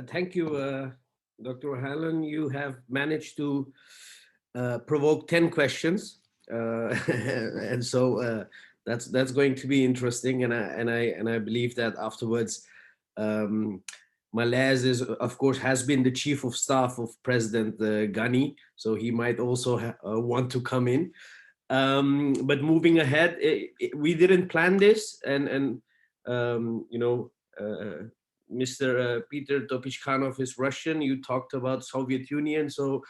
Thank you, Dr. Hallen. You have managed to provoke 10 questions, and so that's going to be interesting. And I believe that afterwards, Malaise is, of course, has been the chief of staff of President Ghani, so he might also want to come in. But moving ahead, we didn't plan this, and you know. Mr. Petr Topychkanov is Russian. You talked about Soviet Union, so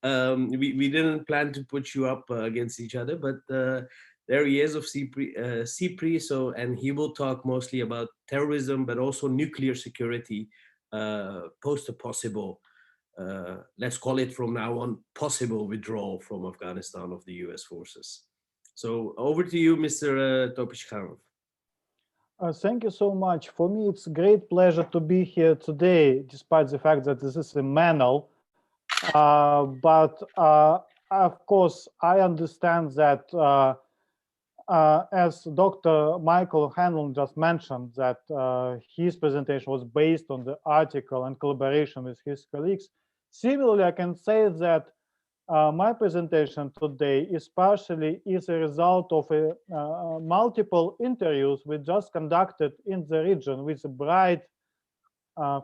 we didn't plan to put you up against each other. But there he is of SIPRI. So, and he will talk mostly about terrorism, but also nuclear security, post a possible, let's call it from now on, possible withdrawal from Afghanistan of the U.S. forces. So over to you, Mr. Topychkanov. Thank you so much. For me, it's a great pleasure to be here today, despite the fact that this is a manual. But of course, I understand that as Dr. Michael Hanlon just mentioned, that his presentation was based on the article and collaboration with his colleagues. Similarly, I can say that my presentation today is partially a result of multiple interviews we just conducted in the region with bright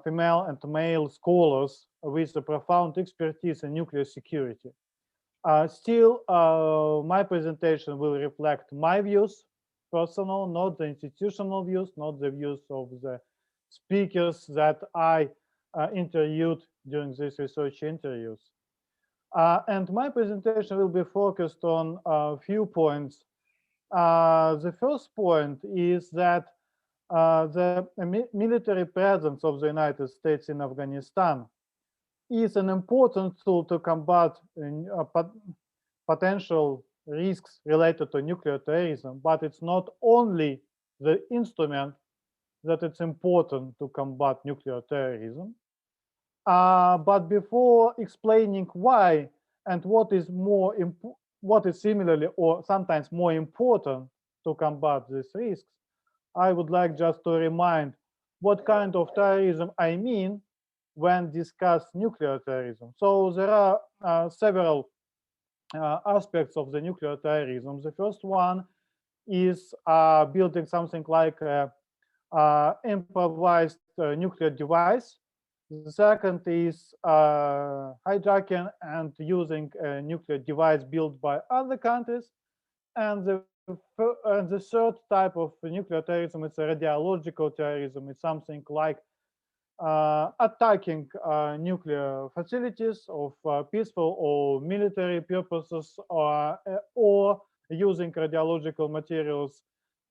female and male scholars with a profound expertise in nuclear security. Still, my presentation will reflect my views, personal, not the institutional views, not the views of the speakers that I interviewed during these research interviews. And my presentation will be focused on a few points. The first point is that the military presence of the United States in Afghanistan is an important tool to combat potential risks related to nuclear terrorism, but it's not only the instrument that it's important to combat nuclear terrorism. But before explaining why and what is similarly or sometimes more important to combat these risks, I would like just to remind what kind of terrorism I mean when discuss nuclear terrorism. So there are several aspects of the nuclear terrorism. The first one is building something like an improvised nuclear device. The second is hijacking and using a nuclear device built by other countries. And the third type of nuclear terrorism is radiological terrorism. It's something like attacking nuclear facilities of peaceful or military purposes, or using radiological materials,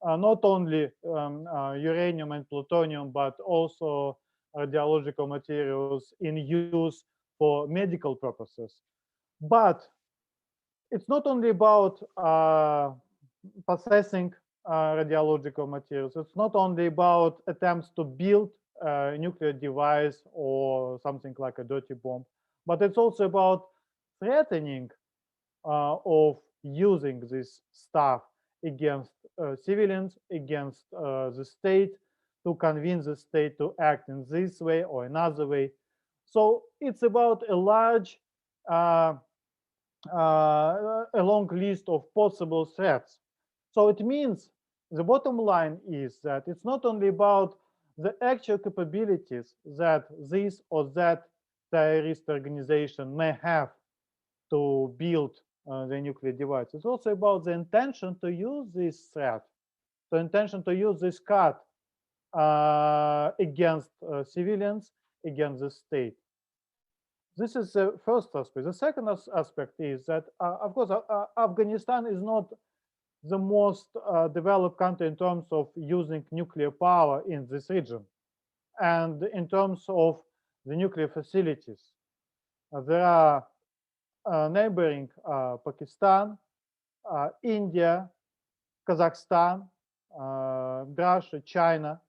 not only uranium and plutonium, but also radiological materials in use for medical purposes. But it's not only about possessing radiological materials. It's not only about attempts to build a nuclear device or something like a dirty bomb, but it's also about threatening of using this stuff against civilians, against the state, to convince the state to act in this way or another way. So it's about a large, a long list of possible threats. So it means the bottom line is that it's not only about the actual capabilities that this or that terrorist organization may have to build the nuclear device. It's also about the intention to use this threat, the intention to use this card against civilians, against the state. This is the first aspect. The second aspect is that, of course, Afghanistan is not the most developed country in terms of using nuclear power in this region. And in terms of the nuclear facilities, there are neighboring Pakistan, India, Kazakhstan, Russia, China.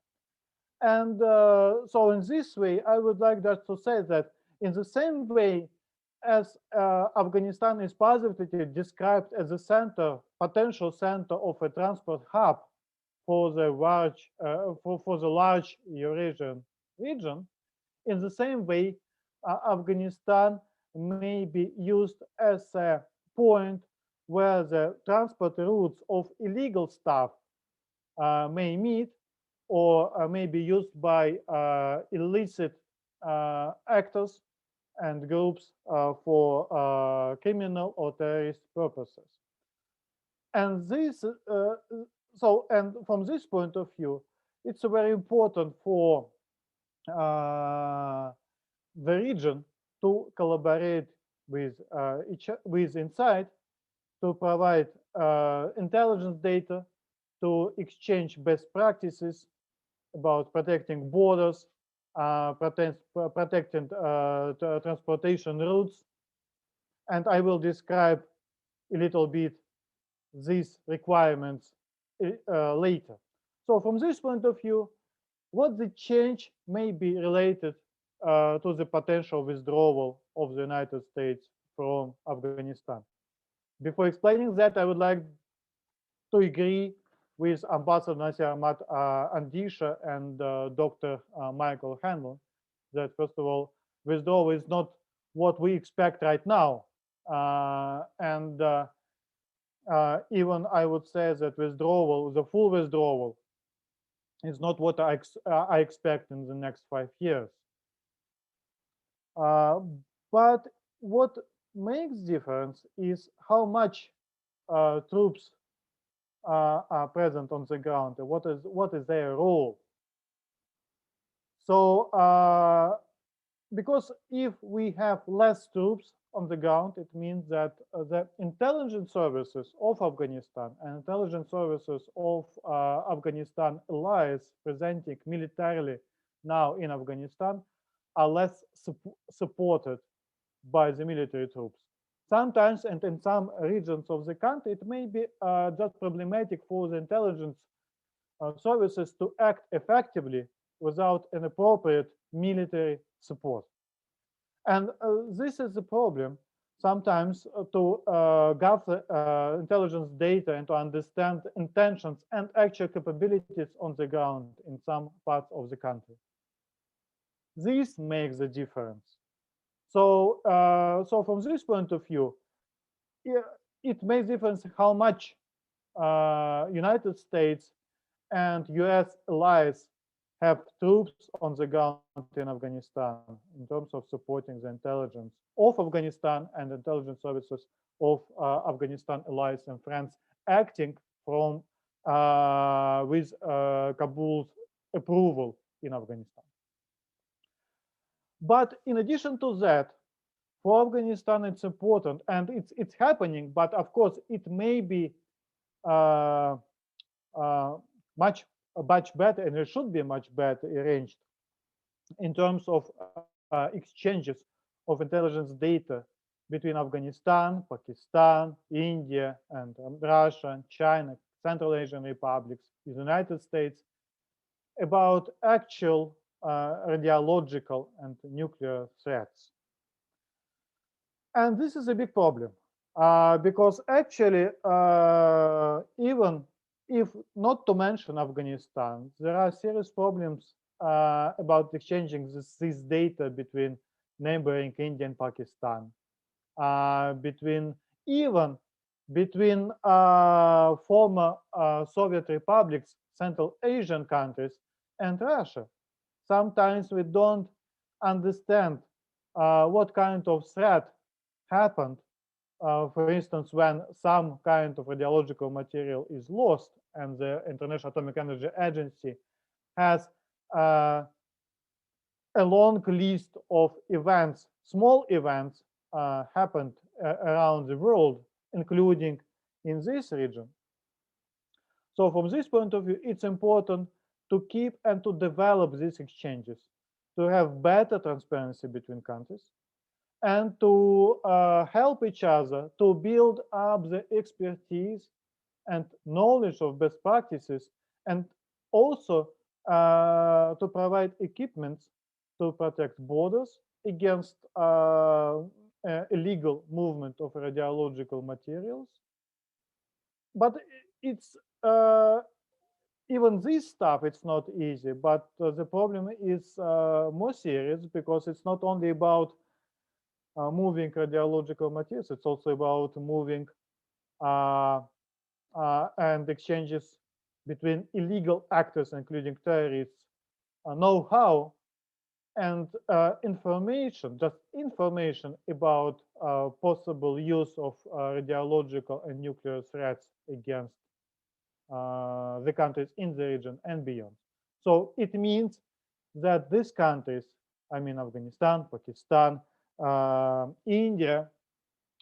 And so in this way, I would like just to say that in the same way as Afghanistan is positively described as a center, potential center of a transport hub for the large Eurasian region, In the same way, Afghanistan may be used as a point where the transport routes of illegal staff may meet, or may be used by illicit actors and groups for criminal or terrorist purposes. And this, and from this point of view, it's very important for the region to collaborate with inside, to provide intelligence data, to exchange best practices about protecting borders, protecting transportation routes. And I will describe a little bit these requirements later. So from this point of view, what the change may be related to the potential withdrawal of the United States from Afghanistan. Before explaining that, I would like to agree with Ambassador Nasir Ahmad Andisha and Dr. Michael Hanlon that, first of all, withdrawal is not what we expect right now. Even I would say that withdrawal, the full withdrawal, is not what I expect in the next 5 years. But what makes difference is how much troops are present on the ground, and what is their role. So because if we have less troops on the ground, it means that the intelligence services of Afghanistan and intelligence services of Afghanistan allies presenting militarily now in Afghanistan are less supported by the military troops. Sometimes, and in some regions of the country, it may be just problematic for the intelligence services to act effectively without an appropriate military support. And this is the problem sometimes to gather intelligence data and to understand intentions and actual capabilities on the ground in some parts of the country. This makes the difference. So, so from this point of view, it makes difference how much United States and US allies have troops on the ground in Afghanistan in terms of supporting the intelligence of Afghanistan and intelligence services of Afghanistan allies and friends acting from with Kabul's approval in Afghanistan. But in addition to that, for Afghanistan, it's important, and it's happening. But of course, it may be much better, and it should be much better arranged in terms of exchanges of intelligence data between Afghanistan, Pakistan, India, and Russia, China, Central Asian republics, the United States, about actual radiological and nuclear threats. And this is a big problem because actually, even if not to mention Afghanistan, there are serious problems about exchanging this data between neighboring India and Pakistan, between former Soviet republics, Central Asian countries, and Russia. Sometimes we don't understand what kind of threat happened, for instance, when some kind of radiological material is lost and the International Atomic Energy Agency has a long list of events, small events happened around the world, including in this region. So from this point of view, it's important to keep and to develop these exchanges, to have better transparency between countries, and to help each other to build up the expertise and knowledge of best practices, and also to provide equipment to protect borders against illegal movement of radiological materials. But it's even this stuff, it's not easy, but the problem is more serious, because it's not only about moving radiological materials, it's also about moving and exchanges between illegal actors, including terrorists, know-how and information, just information about possible use of radiological and nuclear threats against the countries in the region and beyond. So it means that these countries, I mean Afghanistan, Pakistan, India,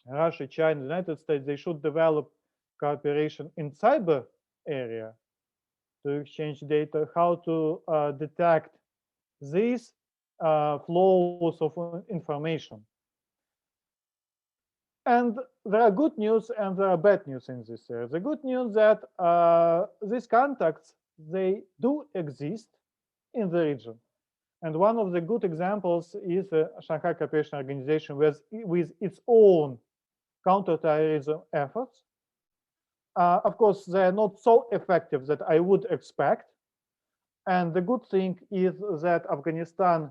Russia, China, United States, they should develop cooperation in cyber area to exchange data, how to detect these flows of information. And there are good news and there are bad news in this area. The good news that these contacts, they do exist in the region. And one of the good examples is the Shanghai Cooperation Organization with its own counterterrorism efforts. Of course, they're not so effective that I would expect. And the good thing is that Afghanistan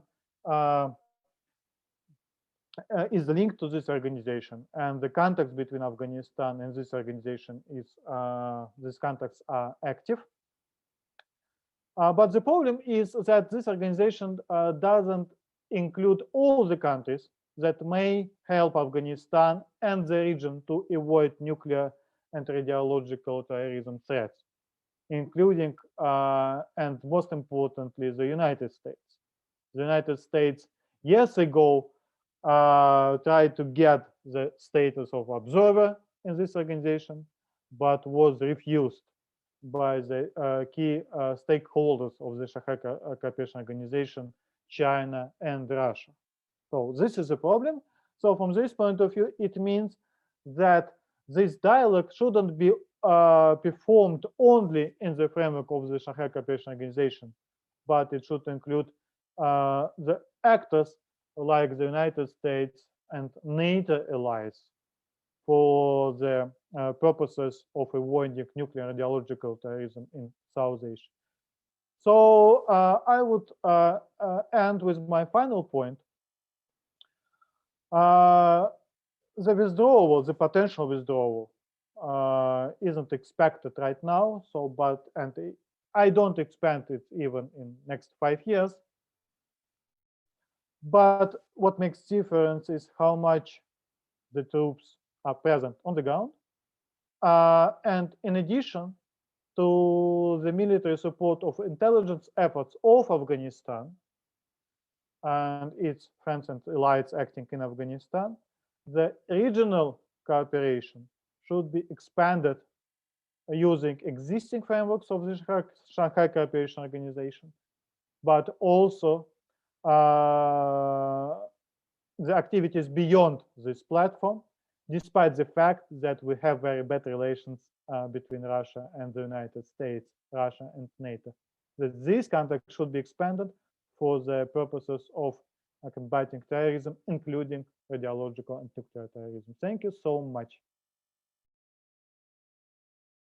is linked to this organization, and the contacts between Afghanistan and this organization is these contacts are active. But the problem is that this organization doesn't include all the countries that may help Afghanistan and the region to avoid nuclear and radiological terrorism threats, including and most importantly the United States. The United States years ago tried to get the status of observer in this organization, but was refused by the key stakeholders of the Shanghai Cooperation Organization, China and Russia. So this is a problem. So from this point of view, it means that this dialogue shouldn't be performed only in the framework of the Shanghai Cooperation Organization, but it should include the actors like the United States and NATO allies for the purposes of avoiding nuclear and radiological terrorism in South Asia. So I would end with my final point. The withdrawal, the potential withdrawal, isn't expected right now. So, and I don't expect it even in next 5 years. But what makes difference is how much the troops are present on the ground. And in addition to the military support of intelligence efforts of Afghanistan and its friends and allies acting in Afghanistan, the regional cooperation should be expanded using existing frameworks of the Shanghai Cooperation Organization, but also the activities beyond this platform, despite the fact that we have very bad relations between Russia and the United States, Russia and NATO. That these contacts should be expanded for the purposes of combating terrorism, including radiological and nuclear terrorism. Thank you so much.